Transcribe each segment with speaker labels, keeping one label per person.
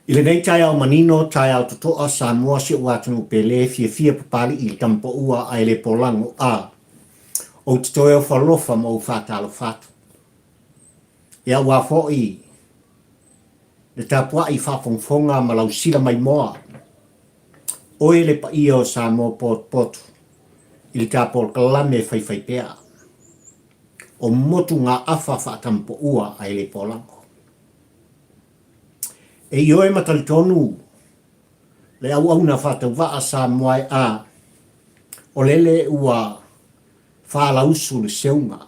Speaker 1: I le nei tai au manino, tai au totoa Samoa si o atunu pele fia papali i tampo ua ai le polango a. O titoe o falofa mo fatalo fatu. Ia ua foi, le tapua i fafonfonga ma lau sila mai moa. Oe le pa ia o Samoa potu. I le tapo kalame fai pea. O motu ngā afa tampo ua ai le polango. E ioe matalitonu, le au na whātau waa Samoa a, o lele ua whālausu le seunga.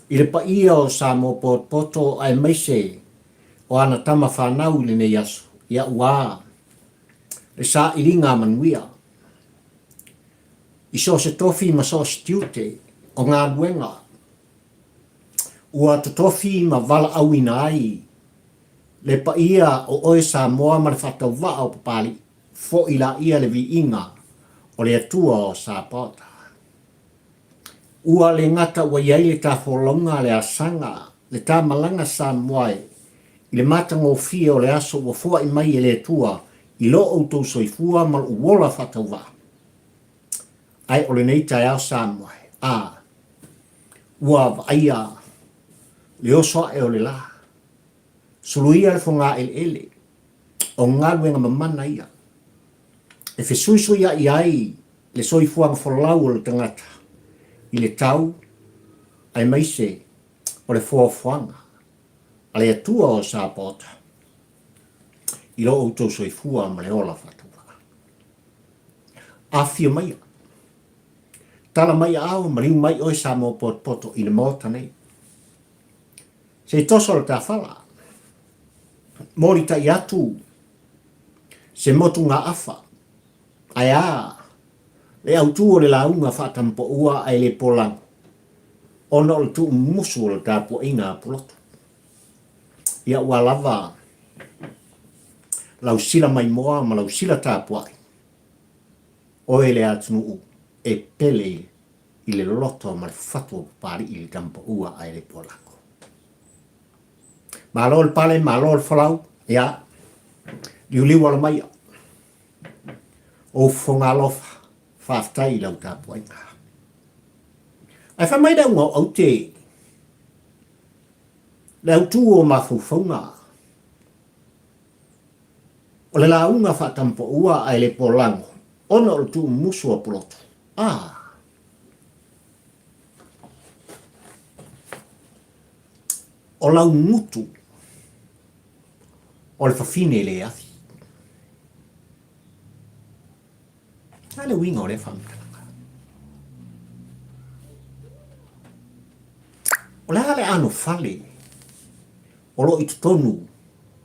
Speaker 1: I le pa ia o Samoa poto ai maise o ana tama whanau le nei asu, ia ua, le sa iringa manuia. I so se tofi ma so stiute o ngā luenga. Ua to tofi ma vala au ina ai, le pa ia o oe Samoa ma le whatau waa o papali, fo ila ia le vi inga o le atua o Sapota. Ua le ngata ua iai le ta wholonga le asanga, le ta malanga Samoa i le matango fia o le aso ua fua i mai e le atua i lo o tau soifua ma uola whatau waa. Ai o le nei tai au Samoa, ua vaia le osoa e o le la. Suluia le fonga ele, o ngā luenga mamana ia. E whesuisui a iai le soifuanga whalau o le tangata, i le tau, ai maise o le fuafuanga, a le atua o Sapota, i lo auto soifua ma le ola whatua. A fia maia, tala mai au, mariu mai oi Samoa poto i le mota nei. Se toso le ta whala, mori tai atu, se motu ngā afa, ai a, le autu o le launga whatampo ua ai le polang, ona o le tu musu o le tāpua ina pulotu. Ia ua lava, lau sila mai moa ma lau sila tāpua ai, oe le atunu e pele i le loto ma le fatua pari i le tampo ua ai le polango. Malo le pale, malo le whalau, ia, liuliwa la maia. O fonga lofa, whaftai lau tāpua inga. Ai whamai dau ngau au te, le au tū o mafufonga. O le launga whatampo ua ai le polango, ona o le tū musu a pulotu. O lau ngutu, o le whawhine le athi. Ale winga o le whamtalanga. O le hale ano whale, o lo i tutonu,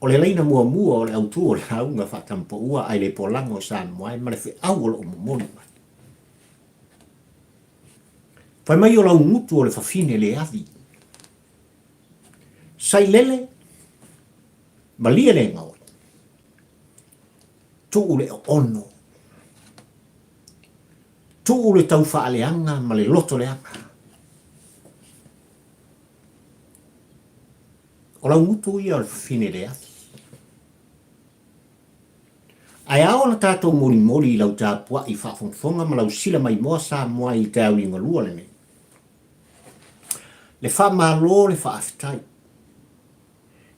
Speaker 1: o le leina mua o le autu o le haunga whatampo ua ai le polango Samoa, ma le whi au o lo umomoni mai. Whai mai o lau ngutu o le whawhine le athi. Sai lele, ma lia le ngau. Tu le ono. Tu le tau whaaleanga, ma le loto le anga. O lau ngutu ia o le whawhine le athi. Ai ao na tātou mori i lau tāpua i whaafonga ma lau sila mai moa Samoa i te au inga lua le nei. Le wha malo le wha awhitai.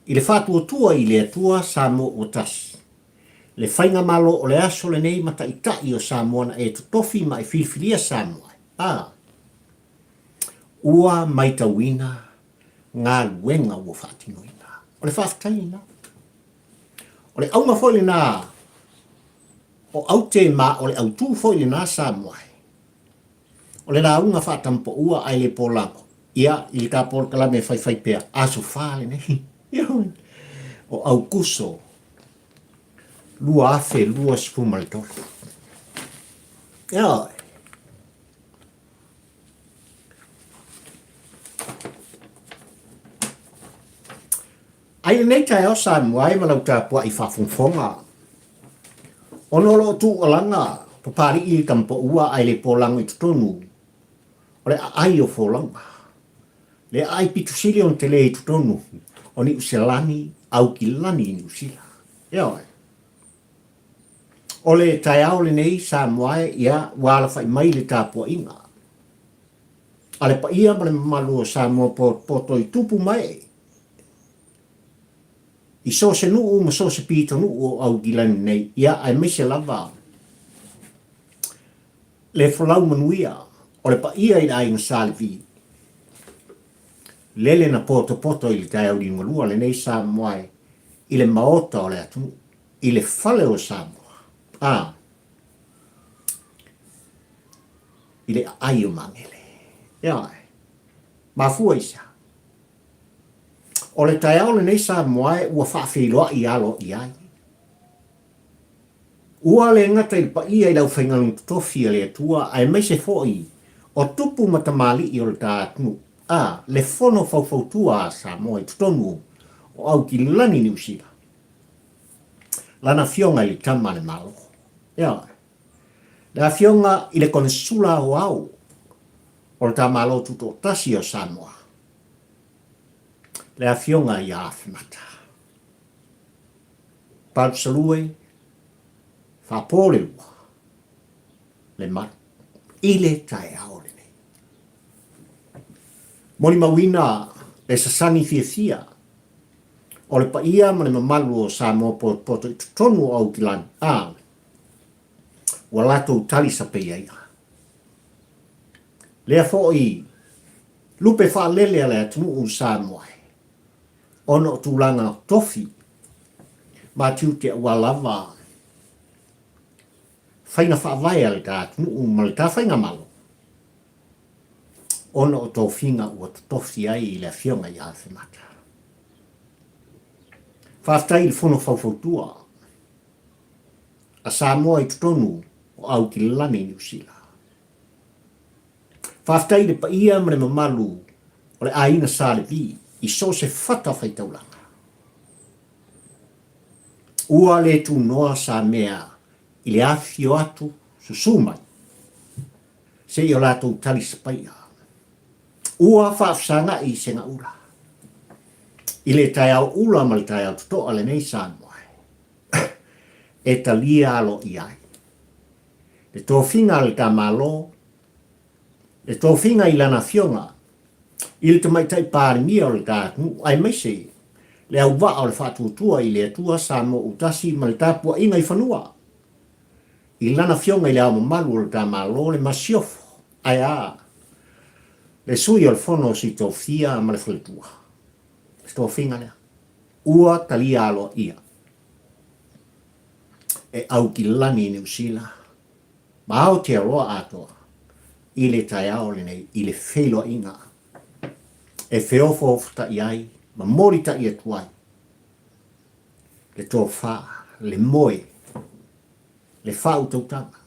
Speaker 1: I le whātua tua i le atua Samoa o tasi. Le whainga malo o le aso le nei mata i tai o Samoa na e tutofi ma i whiwhiria Samoa. Ua mai tauina ngā luenga ua whaatinoina. O le whaaftai ina. O le aunga foi le nā o aute ma o le autu foi le nā Samoa. O le launga whaatampo ua ai le polango. Ia i le kāpol kalame whai pea aso whaale nei. O au kuso lua afe lua spumaltori. Ia. Ai nei tai o Samoa ai malau tāpua i whafonga. Ono lo tu alanga papari i tampo ua ai le polango i tutonu. O le ai o folanga. Le ai pitusili on te le i tutonu. O ni usilani au ki lani ni usila. Ia, o le tai au le nei Samoa ia wala fai mai le tāpua inga. Ale pa ia ma le malu o Samoa poto i tupu mai. I so se nuu ma so se pito nuu o au gilani nei, ia ai me se lava. Le folau manuia, o le pa ia i ai na salvi. Lele na poto i le tai au di malua le nei Samoa i le maota o le atu, i le fale o Samoa. I le ai o mangele. Ia, mafua isa. O le tai au le nei Samoa ua whawhiloa i alo i ai. Ua le ngata i pa ia i lau whaingalung tofi le atua, ai mai se foi o tupu matamali i o le tātunu. Le fono fautua a Samoa i tutonu o au ki lani New Zealand. Lana fionga i tama le malo. Ia, la fionga i le konsula o au o le tamalo tuto tasi o Samoa. Le fionga i awhimata. Palsalue, whapole lua, le mat, i le tai ao le nei. Moni mawina le sasani fia, o le pa ia ma le mamalu o Samoa poto i tutonu au kilani, ua lato tali sa pe ia. Lea fo i lupe wha lele ale atunu o Samoa. Ono tūlanga tofi, ma tiu te ua lava. Whaina whaavai ale tā atunu o malita whainga malo. Ono o tō whinga ua tofi ai i le fionga i awhimata. Whaftai i fono whauwhautua. A Samoa i tutonu o au ki lani New Zealand. Whaftai le pa ia mre mamalu o le aina sale vi i so se whata whaitaulanga. Ua le tu noa sa mea i le awhio atu susumai. Se i o lato tali spaia. Ua whaafsanga i senga ura. I le tai au ula ma le tai au tutoa le nei Samoa. E talia alo i ai. Le tō whinga le tā malo, le tō whinga i lana fionga, i le tamaitai pārimia o le tātunu, ai meise, le au waa o le whātuatua i le atua Samoa utasi ma le tāpua inga i whanua. I lana fionga i le au mamalu o le tā malo, le masiofo, ai le sui o le fono si tō whia ma le whaletua. Le tō whinga lea. Ua talia alo ia. E au ki lani New Zealand. Ma au te aroa atoa, i le tai ao le nei, i le wheloa inga. E wheofo ofta i ai, ma mori ta i atuai. Le tō wha, le moe, le wha utautanga.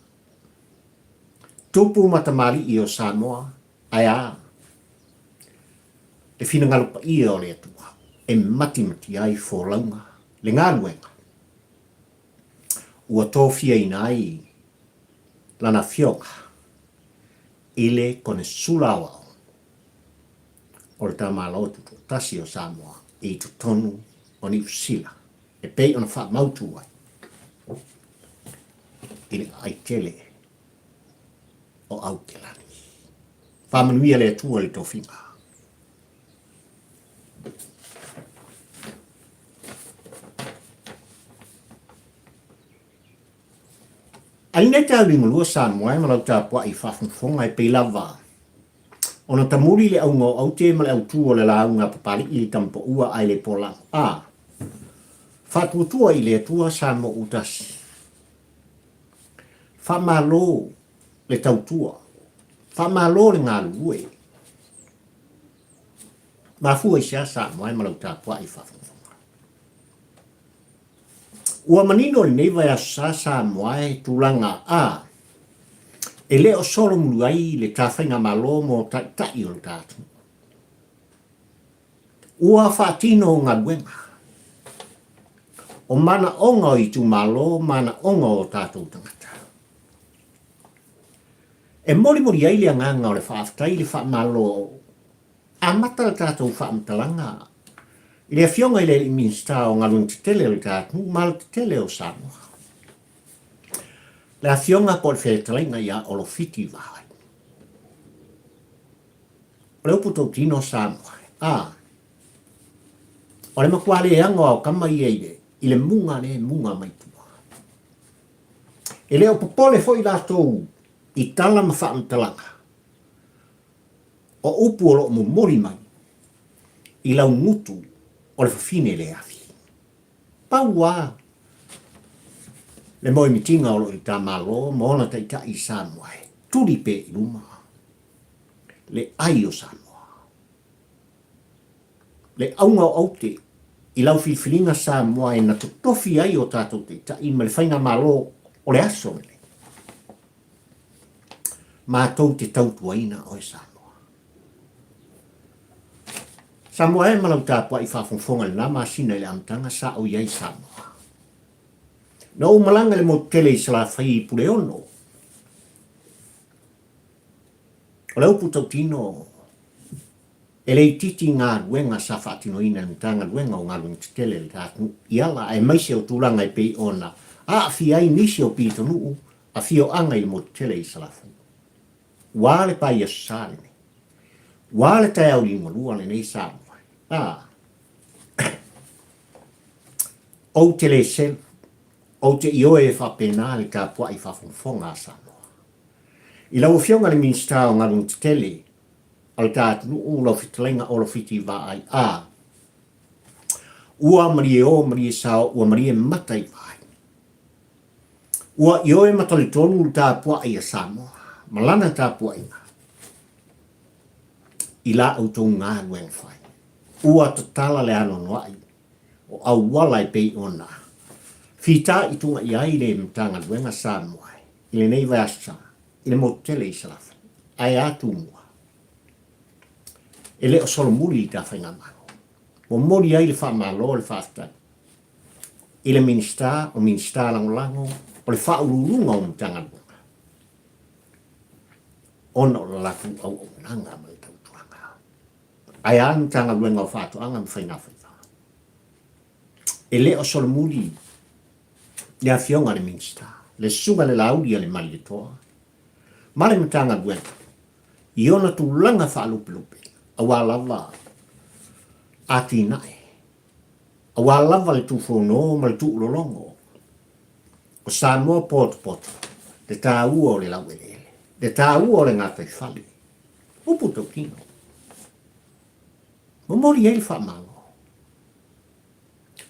Speaker 1: Tupu matamari i o Samoa, ai le whina ngalupa i o le atua, e mati ai fō launga, le ngāluenga. Ua tōwhia ina ai, lana fionga, ile kone sulawa o le tamalotu tasi o Samoa i tutonu o New Zealand. E pei ona wha mautu ai. Ile aitele o Aukelani. Whamanuia le atua le tōwhinga. Ai nei tau ringalua Samoa ma lau tāpua i whawhungwhonga i pei lava. Ona tamuri le au ngō au te ma le au tua le launga papari i tampo ua ai le pola. Whatuatua i le atua Samoa utasi. Whamalo le tautua. Whamalo le ngā luwe. Mafua i sia Samoa ma lau tāpua i whawhungwhonga. Ua manino le neiva ya Samoa tulanga e le o solo muluai le tawhainga malo mo tai o le tātu. Ua whaatino ngā luenga. O mana onga i tu malo, mana onga o tātou tangata. E mori ai le nganga o le whaaftai le wha malo a mata le tātou whaamtalanga I le afionga i le minsta o ngalun te tele o tātu, mal te tele o Samoa. Le afionga po le whetalainga ia o lo fiti vahai. O le upu tau tino Samoa. O le makuare e anga o kama i eile, i le munga mai tua. E le o popole foi lātou i tala ma whaamtalanga. O upu o lo mo mori mai, i lau ngutu o le whawhine le afi. Paua, le moi mitinga o lo i tā malo, moona ta i ta i Samoa, turi pe i luma. Le ai o Samoa. Le aunga o aute, i lau whiwhiringa Samoa e na tofi ai o tātou te ta i ma le whainga malo o le aso le. Mātou te tautuaina o e Samoa. Samoa e malau tāpua i whawhongwhonga le nama sina le amtanga sa o iai Samoa. Na o malanga le mo tele i sala whai i pule ono. O le upu tau tino, e le titi ngā ruenga sa whaatino ina ni tanga ruenga o ngā ruenga te tele le tātu. Iala e maise o tūranga i pei ona. A fi ai nisi o pito nuu, a fi o anga i le mo tele i sala whai. Wale pai a sāle ne. Wale tai au ringa lua le nei Samoa. O te le sel, o te ioe e whapena le ka pua i whawhongwhonga Samoa. I lau whionga le minsta o ngā runga te tele, al tātu nuu lau whitalenga o lau whiti wā ai Ua marie o marie sao, ua marie matai vai. Ua ioe matali tonu tā pua i a Samoa, malana tā pua inga. I la au tō ngā ruenga whai. Ua tatala le ano noai, o au wala i pei ona. Whita i tunga i ai le mtanga ruenga Samoa, i le nei vasa, i le motele i salafa, ai atu mua. E le o solo muri i ta whainga mano. O mori ai le wha malo le whaaftai. I le minsta o minsta langolango, o le wha ururunga o mtanga ruenga. Ona o la latu au nanga mai tautuanga. Ai an tanga ruenga o whaatu anga mi whainga whainga. E le o solo muri, le a fionga le minsta, le sunga le lauri le mali le toa. Male mtanga ruenga. I ona tu langa wha lupe. Awa lava ati nae. Awa lava le tu whono ma le tu ulolongo. O Samoa pot. Le tā ua o le lauelele. Le tā ua o le ngātai whali. Upu tau kino. Mamori ei whamalo.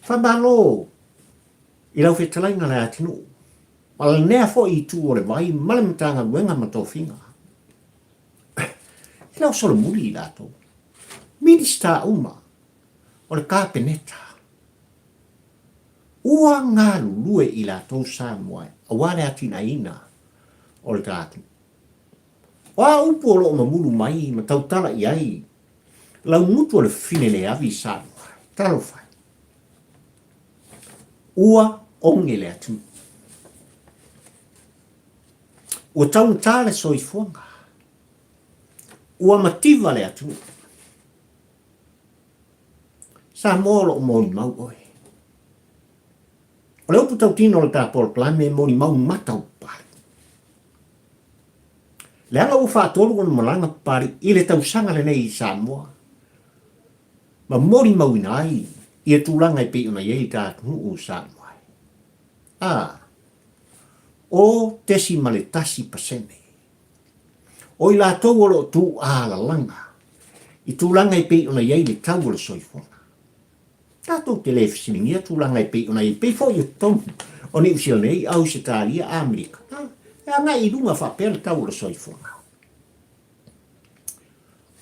Speaker 1: Whamalo. I lau whetalainga le atinu. Ala nea fo i tu o le vai malamitanga luenga matofinga. I lau solo muri i lato. Minista uma. O le kāpeneta. Ua ngā lue i lato Samoa. A wale atina ina. O le tātu. Wa upu o loo mamulu mai ma tautala i ai. Lau mutu o le fine le avi Samoa. Talo fai. Ua onge le atu. Ua taun tāle soifuanga. Ua mativa le atu. Samoa lo moni mau oi. O le upu tau tino le tāpol plame moni mau matau pari. Le ala u whaatolu o malanga pari i le tausanga le nei i Samoa. Ma moni mau inai i e tūlanga i pe una iei tātunu u Samoa. O tesi male tasi pasene. O i la tau olo tu ala langa. I tūlanga i pe una iei le tau olo soifona. Tātou te le fisilingia tūlanga i pe una iei pe fo i tonu. O ni usio nei au se tālia Amerika. E anga i runga whapea le tau olo soifona.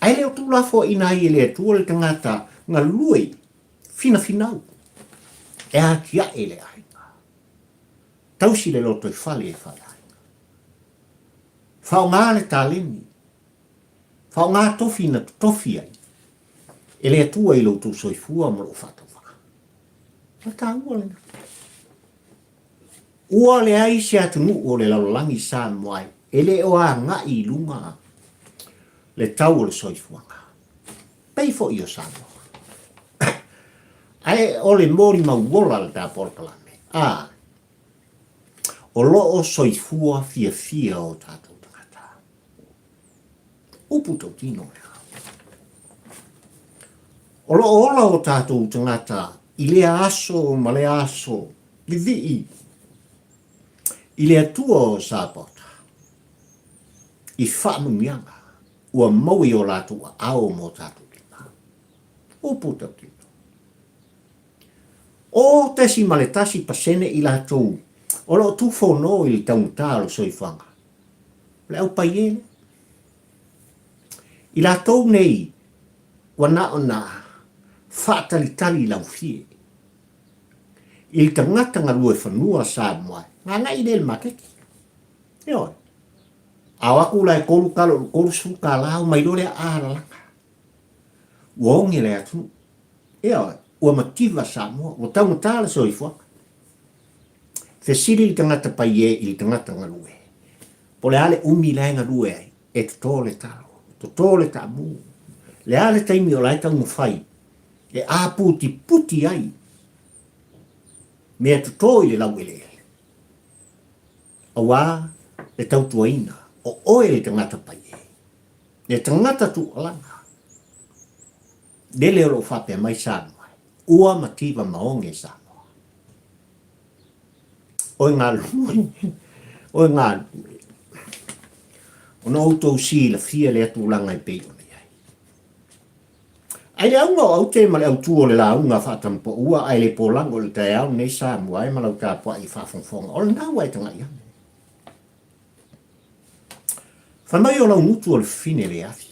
Speaker 1: Ai leo tūla fo ina i le tua le tangata ngā lue fina finau. E a kia e le ainga. Tausi le loto i whale e whale ainga. Whao ngā le tāleni. Whao ngā tofi na tofi ai. E le atua i loto soifua mo lo whata whaka. Ma tā ua le na. Ua le ai se atunu o le laulangi Samoa. E le o a ngā i lunga. Le tau o le soifuanga. Pei fo i o Samoa. Ai ole mori mauola le tā porkalame. O loo soifua fia o tātou tangata. Upu tau tino mea. O loo ola o tātou tangata, i lea aso ma lea aso, i lea tua o sāpota. I whaamungianga, ua maui o lātua ao mo tātou tino. Upu tau tino. O tesi ma le tasi pasene i lātou, o loo tu whono i taunutalo soifanga. Le au paiene. I lātou nei, wana o nā, whaatalitali lau fie. I tangata ngā rue whanua sā moai, ngā i nel makeki. Ioi. Awaku lai koru kalo, koru suka lau, mai rore ara langa. Uongi le atu. Ioi. Ua mativa sa moa, o tau matala soifanga. Fesiri i tangata pai i tangata ngā rue. Po le ale umi lai ngā rue ai, e tole talo, tole ta mu. Le ale taimi o lai tau mwhai, e a puti ai. Mea tutoi le lau ele. Awa, le tau tuaina, o oe le tangata pai e. Le tangata tu alanga. Dele o lo whape mai sānu. Ua mativa maonge sa moa. Oi ngā lumui. Oi ngā lumui. O na outou si la fia le atu langa i peo na iai. Ai le aunga o au te ma le au tuo le la aunga whaatampo ua ai le polango le te au nei sa mua ai malau tā pua i whaafonfonga. O le nā wai tanga iam. Whanai o lau mutu o le fine le afi.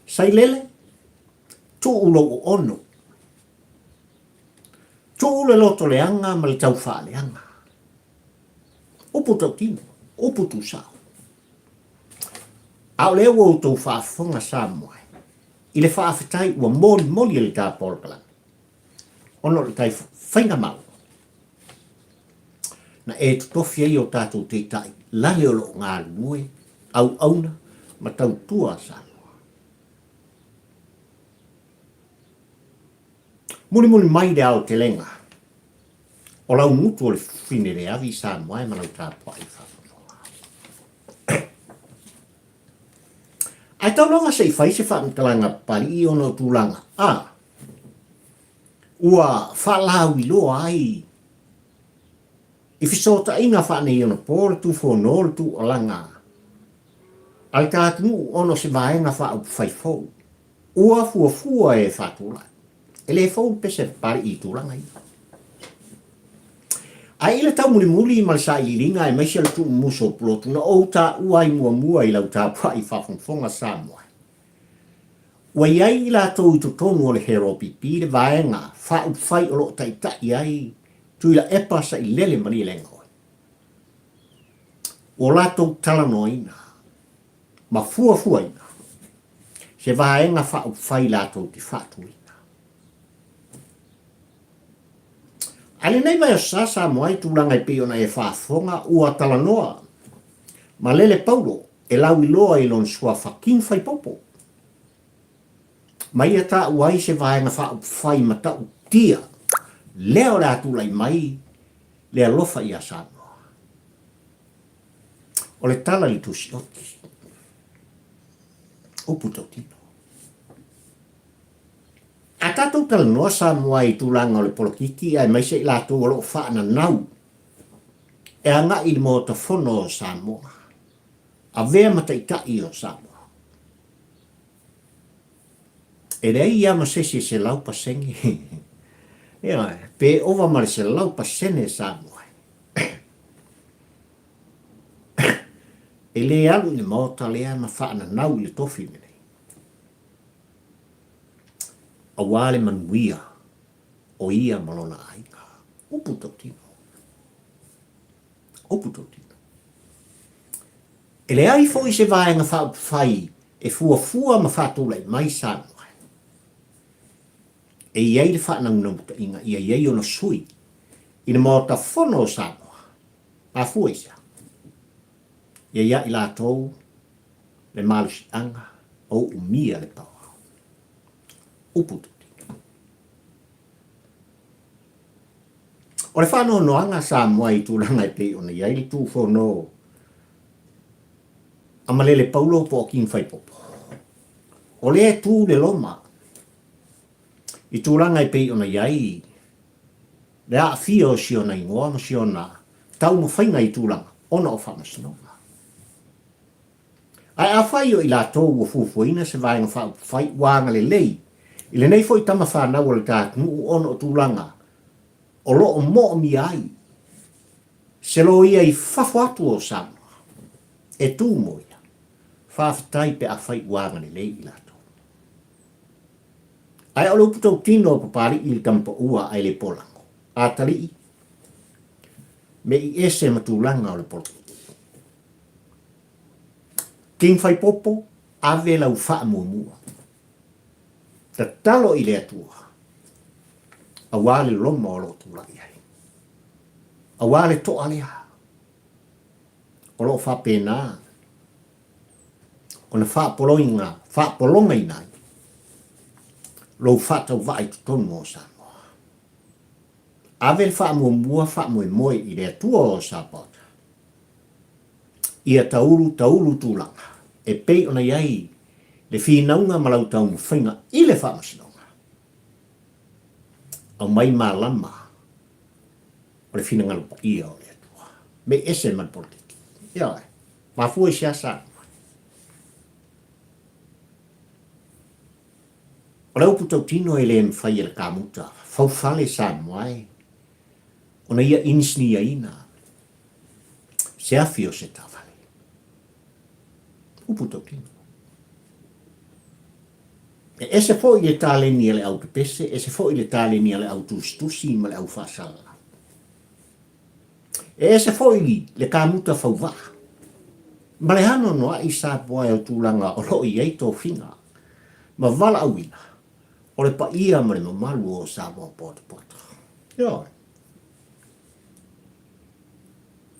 Speaker 1: Sai lele. Tu ulo o ono. Tu ulo loto le anga ma le tau wha le anga. Upu tau tino. Upu tu sao. Au leo o tau wha fonga sa moai. I le wha awhitai ua moli le tā porkalan. Ono le tai whainga mau. Na e tutofi ai o tātou te tai. Lale o lo ngā lue. Au auna. Ma tau tua sa. Muni mai de ao te lenga. O lau mutu o le fine le avi sa moai ma lau tā pua i whaafonga. Ai tau lava se i whai se whaamtalanga pali i ono tūlanga. Ua whaalau i loa ai. I whisota inga whaane i ono pōre tu whonore tu o langa. Ai tātinu ono se vaenga whaau whaifou. Ua fua e whaatulai. Ele fau pese pari i tūranga i. Ai ila tau muli ma le sa i ringa e maisi ala tu muso plotu na o ta uai mua i lau ta pa i whafonfonga sa moai. Ua iai ila tau i tonu o le hero pipi le vaenga whau whai o lo tai ai tu ila epa sa i lele mani lenga oi. O la tau talanoina ma fua ina. Se vaenga whau whai la tau ti whatui. Ale nei vai o sasa moai tūlanga i peo na e whaafonga ua talanoa. Ma lele paulo e lau i loa i lon sua whaking whai popo. Mai a tā uai se vaenga whai matau tia. Leo le atulai mai le alofa i a sanoa. O le tala li tusi oti. Upu tau tino. A tātou tala noa sa mua i tūlanga o le polokiki ai mai se i lātou o lo whaana nau. E anga i mo ta whono o sa mua. A vea mata i kai o sa mua. E rei ia ma se laupa sengi. Pe ova mare se laupa sene sa mua. E le alu ni mota lea ma whaana nau i le tofi mene. A wale manuia o ia malona aika. Upu tau tino. E le ai fo i se vaenga whai e fua ma whatulai mai sānua. E iei le whaanangunamuta inga ia iei ona sui. I na mota whono sānua. Pa fua isa. Ia i lātou le malusi anga o umia le pau. Upu tau tino. O le whanau noanga sa mua i tūlanga i te ona iai le tū whono. Amalele paulo po king whai popo. O le tū le loma. I tūlanga i pe ona iai. Le a fio si ona ingoa ma si ona. Tau mo whainga i tūlanga. Ona o whamasinonga. Ai a whai o i la tōu o fufuina se vai ngā whai wānga le lei. I le nei fwoi tama whanau o le tātunu o ona o tūlanga. O lo o mo mi ai. Se lo ia i whafo atu o Samoa. E tū mo ia. Whawhitai pe a whai wānga le lei i la tōu. Ai o lo putau tino o papari i le tampa ua ai le polango. A tali i. Me i ese matulanga o le polango. King whai popo, ave lau wha mua mua. Ta talo i le atua. A wale loma o lo tula i ai. A wale to alea. O lo wha pēnā. O na wha polonga i nai. Lo wha tau vai tutonu o Samoa. Ave le wha mua mua, wha mua moe i le atua o Samoa. Ia taulu tūlanga. E pei ona iai le whinaunga malau tau mwhainga i le whamasinonga. Au mai mā lama o le whina ngalupa ia o le atua. Me ese man politiki. Ia ai. Ma fua siasa. O le upu tau tino e le mwhai e le kāmuta. Faufale sa moai. Ona ia inisni ia ina. Se afio se tawale. Upu tau tino. E se fo i le tāle ni le au pese, e se fo i le tāle ni le au tustusi ma le au whasala. E se fo i le kāmuta whauwa. Ma le hano noa i sa poa e o tūlanga o lo i eito whinga. Ma wala awina. O le pa ia ma le mamalu o sa poa pota pota. Yo.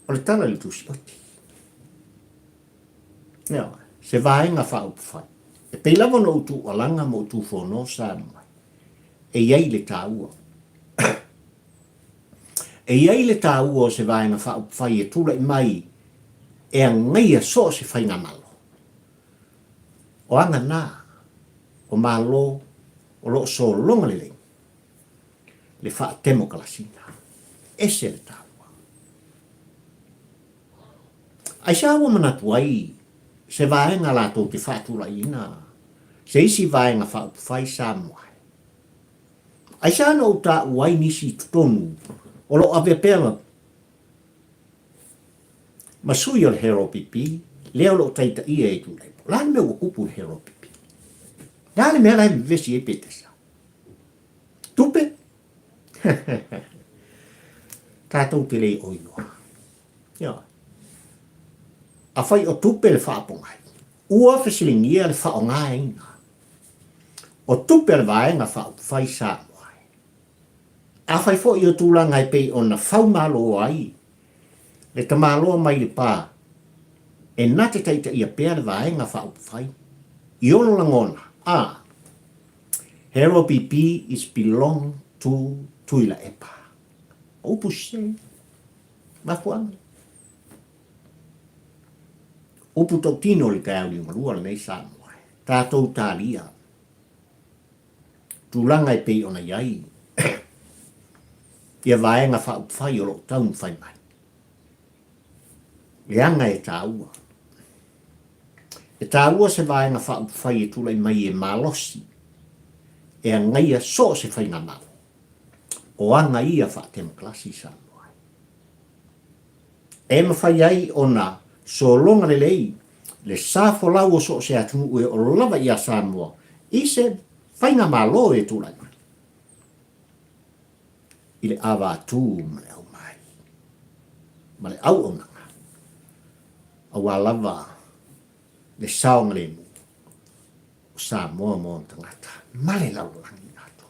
Speaker 1: O le tala le tusi oti. Yo. Se vaenga whau pwhai. E pei lava no utu alanga mo utu whono sa mai. E iei le tāua. E iei le tāua o se vaenga whau pwhai e tula i mai e a ngai so se whainga malo. O anga nā, o malo, o lo so longa le lei. Le wha temo kalasina. Ese le tāua. Ai sa awa manatu ai, se vaenga la tō te whātula ina. Se isi vaenga whai sa moai. Ai sa no ta uai nisi tutonu. O lo ave pēla. Masui o le hero pipi. Leo lo taita ia e tu leipo. Lani me wakupu le hero pipi. Lani me lai me vesi e petesa. Tupe? Tātou te lei oinoa. Ia. A whai o tupe le whaapongai. Ua whesilingia le whaonga inga. O tupe le vaenga whai sa moai. A whai fo i o tūlanga i pei o na whaumalo ai. Le tamaloa mai le pā. E nate taita ia pēr le vaenga whai. I ono langona. Hero PP is belong to Tuila Epa. Opus se. Mafuanga. Upu tau tino li kai au marua le nei sa moai. Tātou tālia. Tūlanga i pei ona iai. Ia vaenga whai o lo tau mwhai mai. Leanga e tāua. E tāua se vaenga whai e tūlai mai e malosi. E a ngaia so se whai ngā mau. O anga ia whaatema klasi sa moai. E mawhai ai ona so longa le lei, le safo lau o so se atu ue o lava ia Samoa, i se whainga malo e tūlai mai. I le awa atu ma le au mai. Ma le au o nanga. Awa lava le saonga le mu. O Samoa mo tangata. Ma le lau langi ato.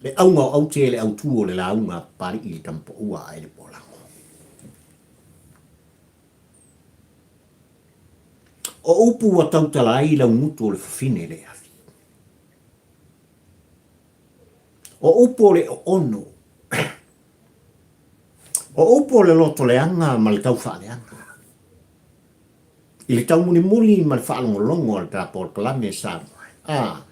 Speaker 1: Le aunga au te le au tuo le launga pari i tampo ua ai le polango. O upu wa tautala ai lau mutu o le fafine le afi. O upo le o ono. O upo le loto le anga ma le tau wha le anga. I le tau muni muli ma le wha longo al tā por kalame e Samoa.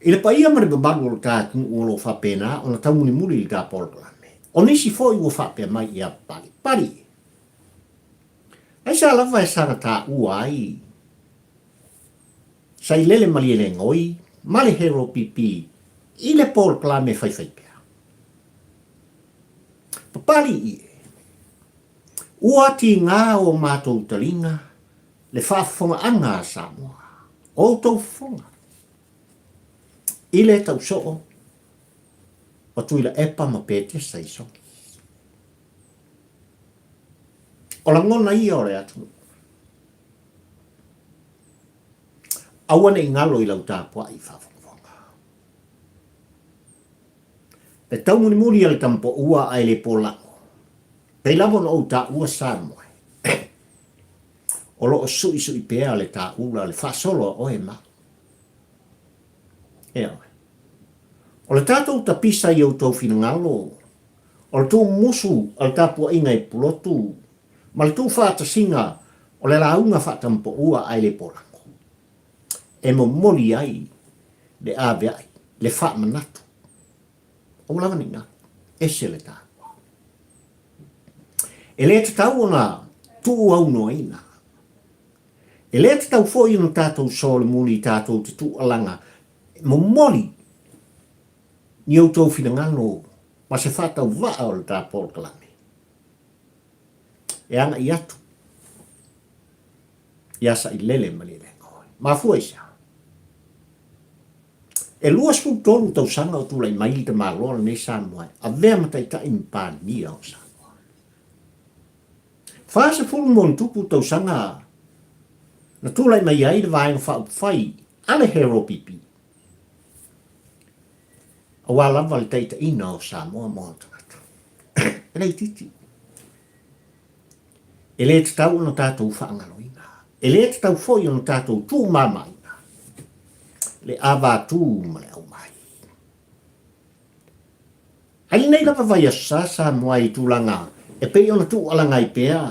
Speaker 1: I le paia ma le babalu o tā uolo wha pēnā o na tau muni muli le tā por kalame. O nisi fo i ua wha pē mai i a pari. Pari. Ai sa lava e sara tā ua ai. Sa i lele mali e le ngoi, mali hero pipi, i le por kalame fai pēa. Papali i e. Ua ti ngā o mātou talinga, le whaafonga anga a Samoa. O tau fonga. I le tau soo, o tuila epa ma pēte sa i soki. O la ngona i o le atu. Awane i ngalo i lau tāpua i whaafonga. Pe tau muni muri ale tampo ua ai le polango. Pei lavo no ta ua Samoa. O lo sui sui pea le ta ula le fa solo o e ma. O le tatou ta pisa i au tau finangalo. O le tau musu al tapua inga i pulotu. Ma le tau whaata singa o le launga whaatampo ua ai le polango. E mo moli ai le ave ai le wha manatu. O lava ni ngā. Ese le tā. E le te tau ona tuu au no ina. E le te tau fo ino tātou sole muli tātou te tu alanga. Mo moli ni au tau finangano ma se whatau waa o le tā polkalame. E anga i atu. Iasa i lele mali le ngoi. Ma fua isa. E lua sku tolu tau sanga o tula i mai te maloa ne Samoa. A vea matai ta impa ni au sa. Fasa fulu mon tupu tau sanga. Na tulai mai ai de vai fa fai ale hero pipi. A wala val teita ina o Samoa mo tatu. Ele titi. Ele te tau no tātou whaangaloina. Ele te tau foi no tātou tū mamaina. Le ava tū ma le au mai. Ai nei lava vai a sasa moa i tūlanga. E pei ona tu alanga i pea.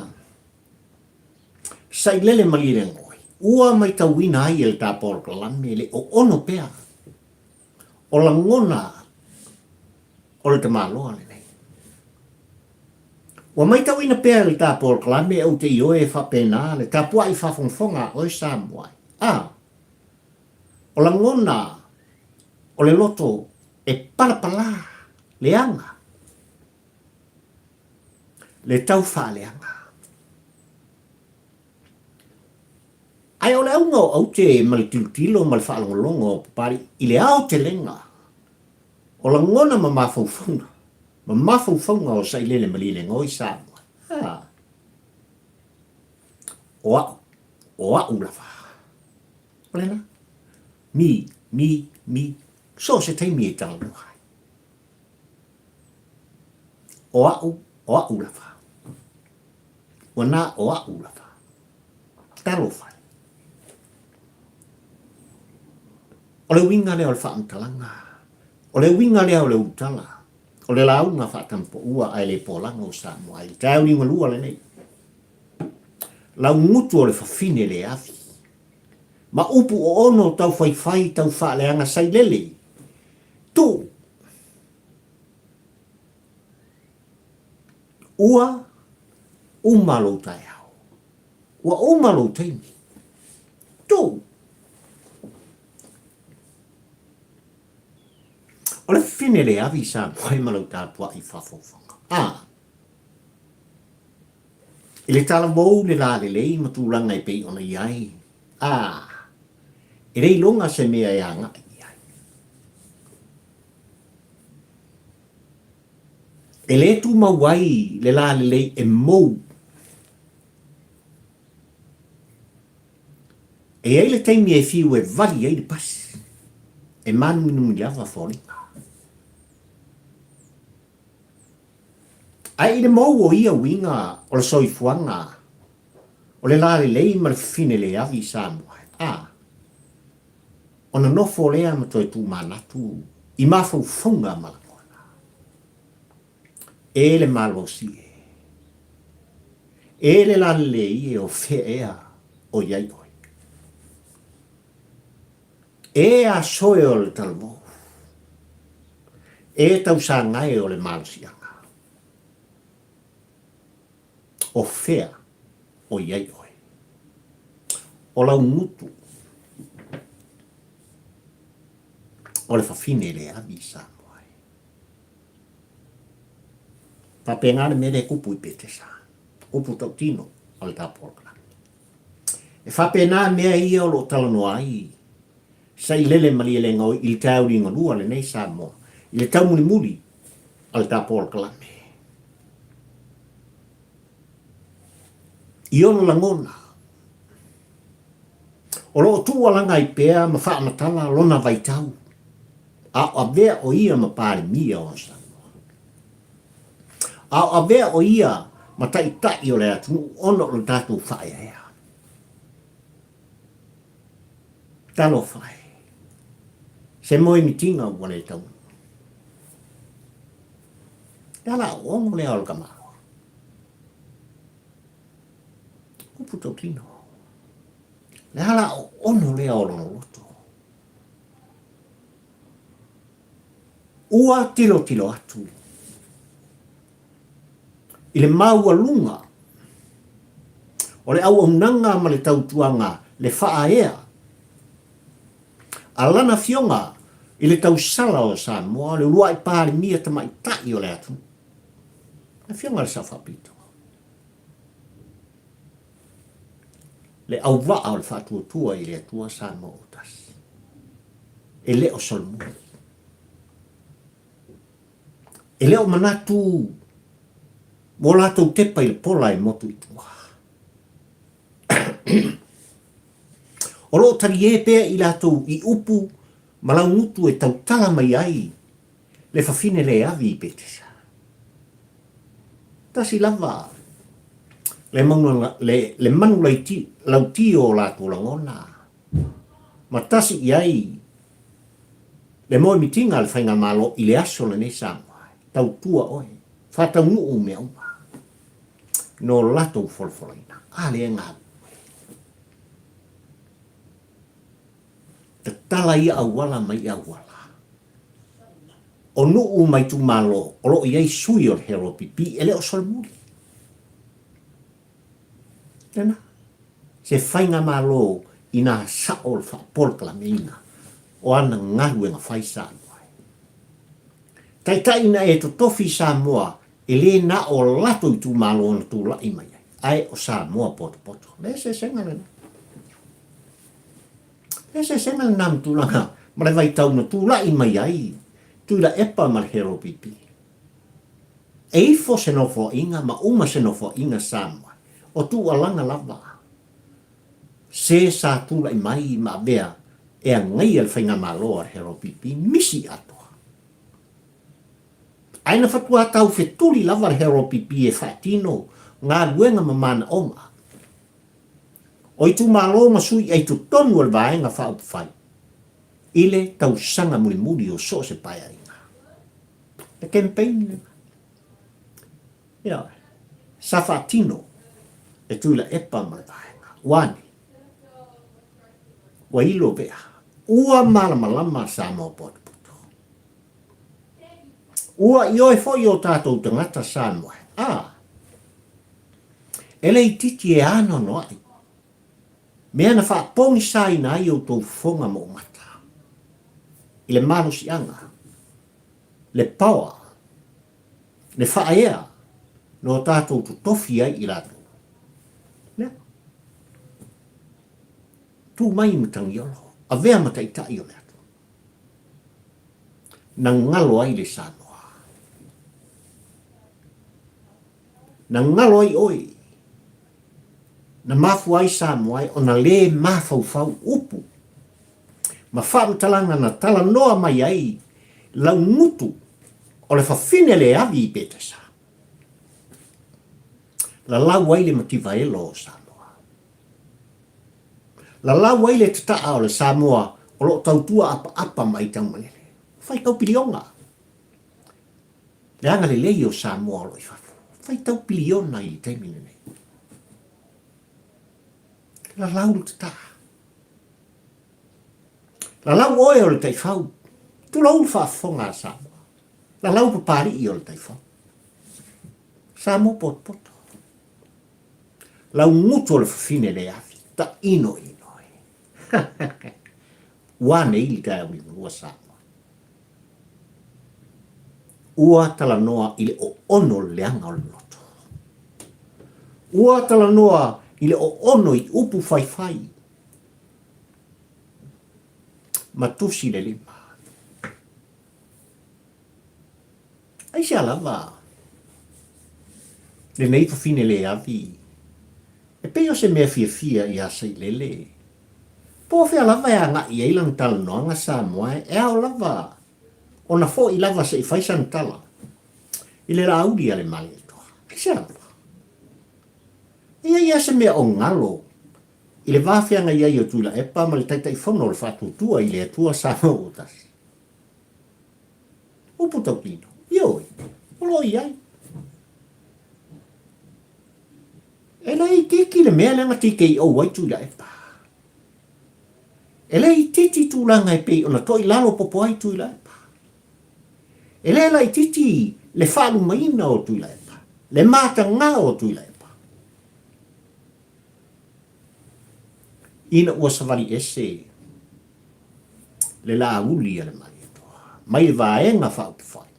Speaker 1: Sai lele mali le ngoi. Ua mai tau wina ai el tā polkalame le o ono pea. O la ngona o le te maloa le nei. Ua mai tau wina pea el tā polkalame au te ioe wha pena le tā pua i whafonfonga o i Samoa. O la ngona o le loto e palapala le anga. Le tau wha le anga. Ai o le aunga o au te mali tilutilo mali whaalongolongo pari i le ao te lenga. O la ngona ma mawhauwhaunga. Ma mawhauwhaunga o sa ilele mali le ngoi Samoa. O au lawa. O lena? Mi. So se teimi e tala nuhai. O au lawa. Wana o au lawa. Talo whai. O le winga lea o le whaamtalanga. O le winga lea o le utala. O le launga whaatampo ua ai le polanga o Samoa. I tau ni malua le nei. Lau ngutu o le whawhine le afi. Ma upu o ono tau whai tau whaaleanga sai lele. Tu. Ua umalo tai au. Ua umalo teimi. Tu. O le fine le avi sa mai malau tāpua i whawhawhanga. I le tala mou le la le lei matulanga i pei ona iai. I rei longa se mea e anga iai. E le tu mawai le la le lei e mou. E ai le teimi e fiu e vali ai le pasi. E manu inu miliava fōringa. Ai le mau o ia winga o le soifuanga. O le la le lei ma le fine le avi Samoa. O ona nofo lea ma toi tu manatu i mafau funga malakona e le malosi e le lalle i o fea o iai oi e a soe o le talmo e tau sa ngai o le malosianga o fea o iai oi o lau ngutu o le fafine le avi sa moai. Papenga le mele kupu i pete sa. Kupu tau tino o le tapolka. E whapena mea ia o lo talano ai. Sa i lele mali ele ngau i le tau ringa lua le nei sa moa. I le tau muli muli o le tapolka la me. I ono langona. O lo tua langa i pea ma wha matala lona vai tau. A vea o ia ma pare mia o sa. A vea o ia ma tai o le atu ono o tatu whae ea. Talo whae. Se moi mitinga o wane tau. Tala o ongo lea o le kamaro. Kupu tau tino. Le hala o ono lea o lono loto. Ua tilo atu. I le maua lunga. O le au nanga ma le tautuanga le faa ea. A lana fionga i le tau sala o Samoa le lua i pāre mia ta mai tai o le atu. Le fionga le sawhapito. Le au waa o le whātua i le atua Samoa o tas. E le o solmu. E leo manatu mo latou tepa i le pola e motu i tua. O lo tari e pea i latou i upu ma lau ngutu e tautala mai ai le fafine le avi i petesa. Tasi lava le manu lau tio o latou langona. Ma tasi i ai le moe mitinga le whainga malo i le aso le nesa. Tau tua oe, whatau nuu mea uma. No latou folfolaina, ale ngā. Te tala ia awala mai awala. O nuu mai tu malo, o lo iei sui o hero pipi, ele o solmuri. Tena, se whainga malo ina saol wha polkala meina, o ana ngaru nga whaisaan. Tai ina e to tofi Samoa e le na o lato i tu malo na tu lai mai. Ai o Samoa poto. Le se senga le. Le se senga le nam tu langa. Ma le vai tau na tu lai mai ai. Tu la epa ma le hero pipi. E ifo se no fo inga ma uma se no fo inga Samoa. O tu alanga lava. Se sa tu lai mai ma bea e a ngai al whainga malo ar hero pipi misi ato. Aina fatua tau fetuli lava hero pipi e fatino ngā luenga mamana oma. O i tu malo masui ai tu tonu al vaenga wha upwhai. Ile tau sanga muli o so se pai ainga. The campaign. Ia, sa fatino e tuila epa ma vaenga. Wani. Wa ilo bea. Ua malama sa mo pot. Ua i oe fo i o tātou tangata Samoa. Ele i titi e ano no ai. Mea na wha pongi saina ai o tau fonga mo mata. I le mano si anga. Le pawa. Le wha ea. No tātou tu tofi ai i rato. Lea. Tu mai mutangi olo. A vea matai tai o leato. Na ngalo ai le Samoa. Na ngalo ai oi. Na mafu ai Samoa ai o na le mafau upu. Ma whaamtalanga na tala noa mai ai lau ngutu o le whawhine le avi i petesa. La lau ai le mativa elo o Samoa. La lau ai le tataa o le Samoa O lo tautua apa mai tau malele. Fai tau pilionga. Le anga le leo Samoa lo i fafu. Fai tau piliona i taimine nei. La lauru te ta. La lau oe o le taifau. Tu lau whaafonga Samoa. La lau papari i o le taifau. Samoa poto. Lau ngutu o le fafine le afi. Ta ino. Wane ili kai au ua Samoa. Ua tala noa ile o ono leanga o le loto. Ua tala noa ile o ono i upu fai. Matusi le lima. Ai se alava. Le nei fafine le avi. E peo se mea fia i asa i lele. Po fe alava e anga i eilang tala noanga Samoa e ao lava. Ona fo i lava se i faisan tala. I le la audi ale mali toa. Ai se alava. Ia se mea o ngalo. I le wawhianga iai o tuila epa ma le taita i whono le whatutua i le atua Samoa utas. Upu tau pino. Ioi. Olo iai. E lai tiki le mea lenga tike i o wai tuila epa. E lai titi tūlanga e pei ona toi lalo popo ai tuila epa. E lai titi le whalu maina o tuila epa. Le mata ngā o tuila epa. Ina ua savali ese. Le la uli ale mai etoa. Mai vaenga whaupufai.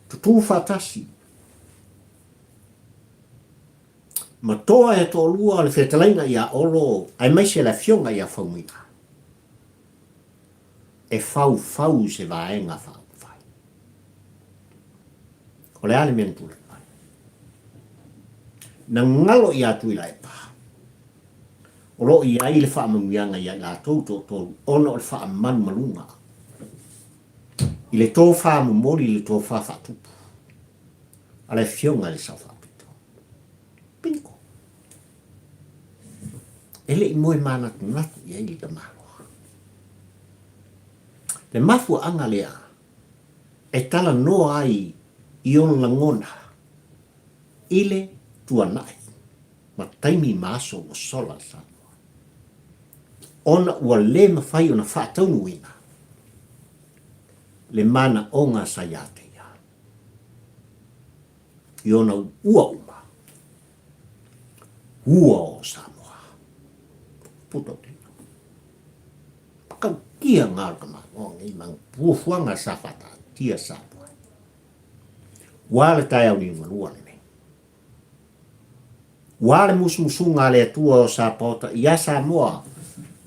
Speaker 1: Tutu whatasi. Ma toa e tō lua le whetalaina ia olo. Ai mai se la fionga ia whaumina. E fau se vaenga whaupufai. O le ale mena tūle mai. Na ngalo ia tuila epa. O lo i ai le wha mamuianga i ai la tō ona o le wha manu malunga. I le tō wha mumori i le tō wha whatupu. A le fionga le sa whapito. Pinko. Ele i moe mana tunatu i ai li ka maloa. Le mafu anga lea e tala no ai i on langona. Ile tuanai. Ma taimi maso o sola sa. Ona ua le mawhai ona whaataunu ina. Le mana o ngā sayate ia. I ona ua uma. Ua o Samoa. Puto tino. Pakau kia ngāra ma ngongi mang puafuanga safata tia Samoa. Wale tai au ni malua ne. Wale musunga le tua o Sapota ia Samoa.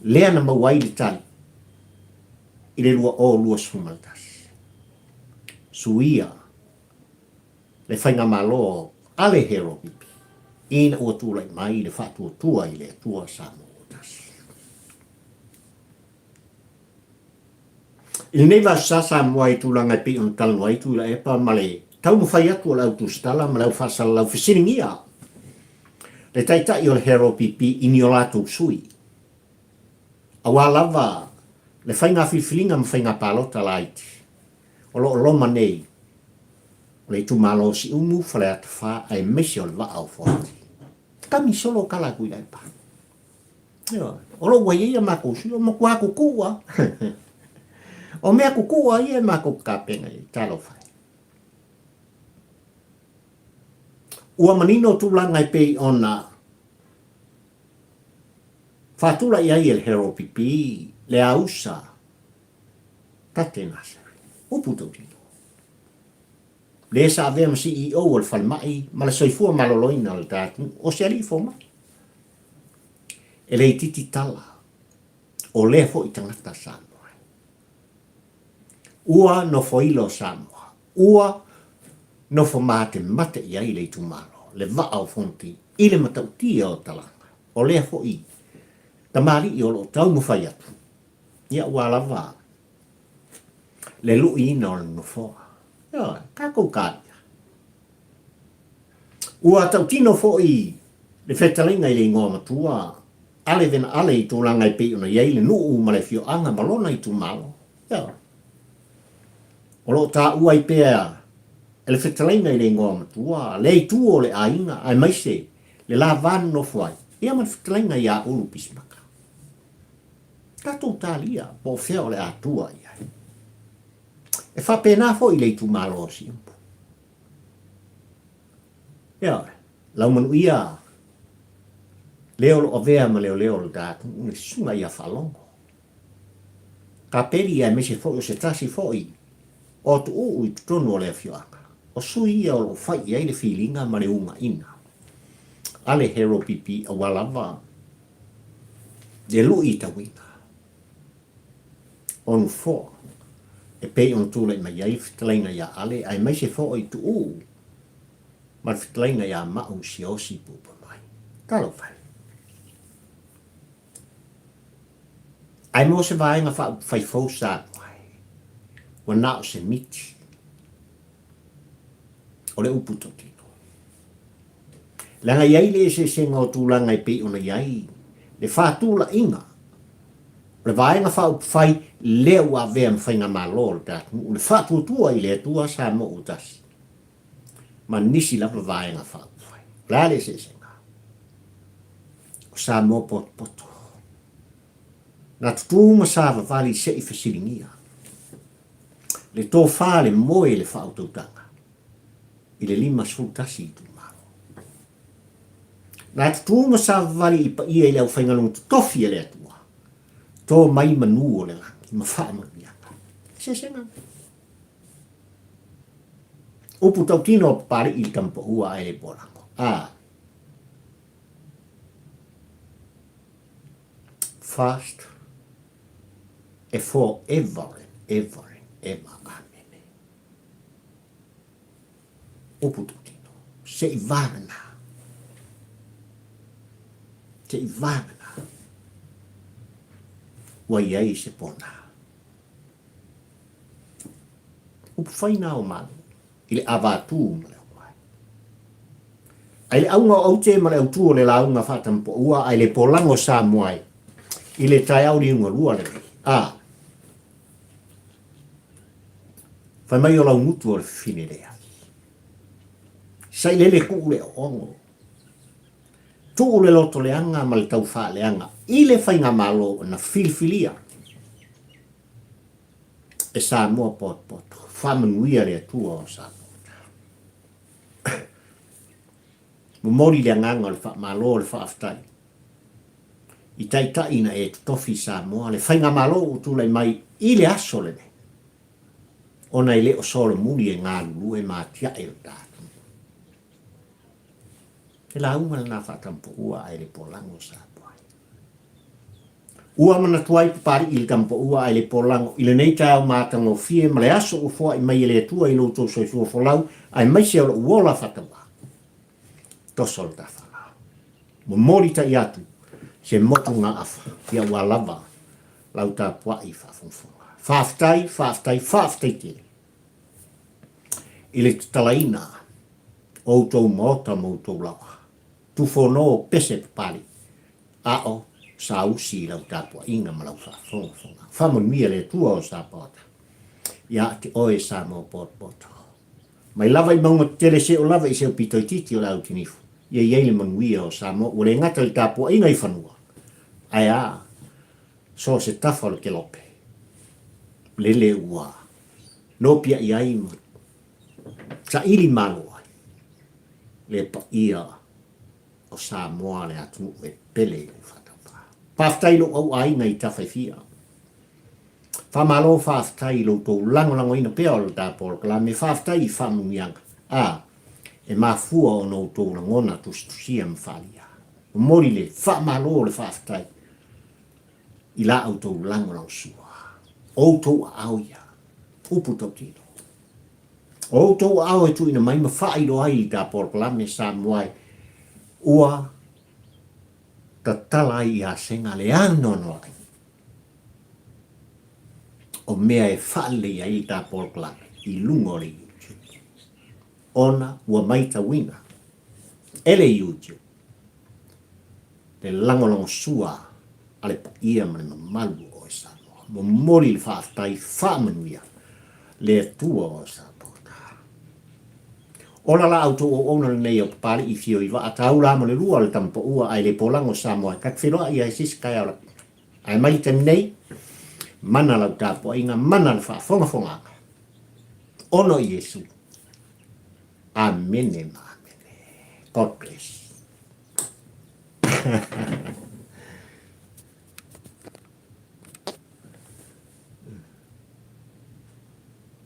Speaker 1: Lea na mawai li tali. I le lua o lua sumaltas. Suia. Le whainga malo ale hero pipi. Ina ua tūlai mai le whātua tua i le tua Samotas. I nei wa Samoa i tūlanga pi on talno ai tūla epa male. Tau mu whai atu o lau tūstala ma lau whasala lau whisiringia. Le taita i o le hero pipi i ni o lātou sui. Awa lava le whainga whiwhilinga ma whainga palota laiti. O lo loma nei. O le tu malo si umu whale atu wha ai mesi o le wa au whoti. Kami solo kala kui lai pa. O lo wai ia mako si o makua kukua. O mea kukua ia mako kapenga i talo whai. Ua manino tūlanga i pei ona Fatula ia el hero pipi le ausa tatenasa uputo tino le sa avem CEO o falmai ma la soifua maloloina al tatu o se ali foma ele titi tala o le fo itangata Samoa ua no foilo Samoa ua no fomate mate ia ile tumalo le va au fonti ile matautia o talanga o le fo i tamari i olo tau mawhai atu. Ia ua lava. Le lu i ina o no foa. Ia, kako kāria. Ua tau tino fo i le whetalinga i le ingoa matua. ale vena ale I tūlanga I pe ona iai le nuu ma le fio anga malona I tu malo. Ia. O lo tā ua I pea e le whetalaina I le ngoa matua, le I tu o le ainga, ai maise, le la van no fuai. Ia man whetalaina I a ulu pisimaka. Tatou tālia, po fea o le atua iai. E whapena fo I le I tu malo o simpo. Ia, lau manu ia, leo lo ovea ma leo le datu, une sunga ia whalongo. Ka peri ia mese fo o se tasi fo I, o tu uu I tonu o le fioaka. O sui ia o lo fai ia I le filinga ma le unga ina. Ale hero pipi a walava. De lu I tawina. Onu fo. E pei on tūlai ma iai fitalaina ia ale, ai mese fo o I tu uu. Ma fitalaina ia ma'u si osi pupa mai. Talo fai. Ai mo se vaenga fai fau sa mai. Wa nao se miti. O le uputo tino. Langa iai le se ngau tūlanga I pei ona iai. Le whātūla inga. Le vaenga fai leo a vea mwhainga malol tatu. Le whātūtua I le atua sa mo utasi. Ma nisi lava vaenga fai. La le se ngā. O sa mo poto. Na tutuma sa vali se I fesilingia. Le tō whale moe le whautautanga. I le lima sfutasi I tu malo. Na tutuma sa vali I pa ia I le au whaingalung tofi e le atua. Tō mai manu o le langi, ma wha manuianga. Se ngā. Upu tau tino pari I kampo ua e le porango. Fast. E forever, ever, amen. Upu tutino, se I vagana. Se I vagana. Wa iai se pona. Upu whaina o manu, I le avatu ma le mai. Ai le aunga au te ma le autu o le launga whatampo ua, ai le polango sa muai. I le tai au riunga lua le rei. Whai mai o lau mutu o le whine rea. Sai lele ku le ongo. Tu le loto le anga ma le tau wha le anga. I le whainga malo na filfilia. E sa mua pot. Whamanuia le atua o sa pot. Mumori le anganga le wha malo le wha aftai. I tai ina e tofi sa mua le whainga malo o tūlai mai I le aso le ne. Ona I le o solo muni e ngā lulu e mātia e o tātu. E la unga na whatampo ua ai le polango sa puai. Ua mana tuai pari I le kampo ua ai le polango I le nei tau mātango fie ma le aso o fua I mai e le atua I loto so I fua folau ai mai se o uola whatawa. Toso le tawhanga. Mo mori ta I atu se motu ngā afa ia ua lava lau tā puai whafonfonga. Whaftai tele. I le talaina o tau mota mo tau lawa. Tu whono pese pali. Ao sa usi lau tāpua inga ma lau whafonga. Whamon mia le tua o sa pota. Ia te oe sa mo poto. Mai lava I maunga tele se o lava I se o pito I titi o lau tinifu. Ia iei le manuia o sa mo. Ule ngata le tāpua inga I whanua. Ai so se tafa le ke lope. Lele ua. Nopia I ai ma. Sa ili malo ai. Le pa ia o sa moa le atu e pele I whatapa. Paftai lo au ai ngai tawhai Whamalo whaftai lo tō lango ina pea o le tāpolo kala me whaftai I whamungianga. E mafua o no tō langona tusia mwhalia. O mori le whamalo le whaftai. I la au tō lango sua. O tō au ia. Upu tau tino. O tō au e tu ina mai mawhai do ai I tāpolo kala me sa moai. Ua ta tala I a senga le anono ai. O mea e whale I tāpolo kala I lungo le YouTube. Ona ua maita wina. Ele YouTube. le lango sua ale pa ia ma le mamalu o Samoa. Mo mori le whaatai whaamanuia le atua o Samoa. Ola la auto o ona le nei o pari i fio i wa atau la mo le lua le tampo ua ai le polango Samoa. Kat whiroa ia sis kai ala. Ai mai tem nei, mana lau tapo inga mana le whaafonga fonga. Ono i Yesu. Amen. God bless.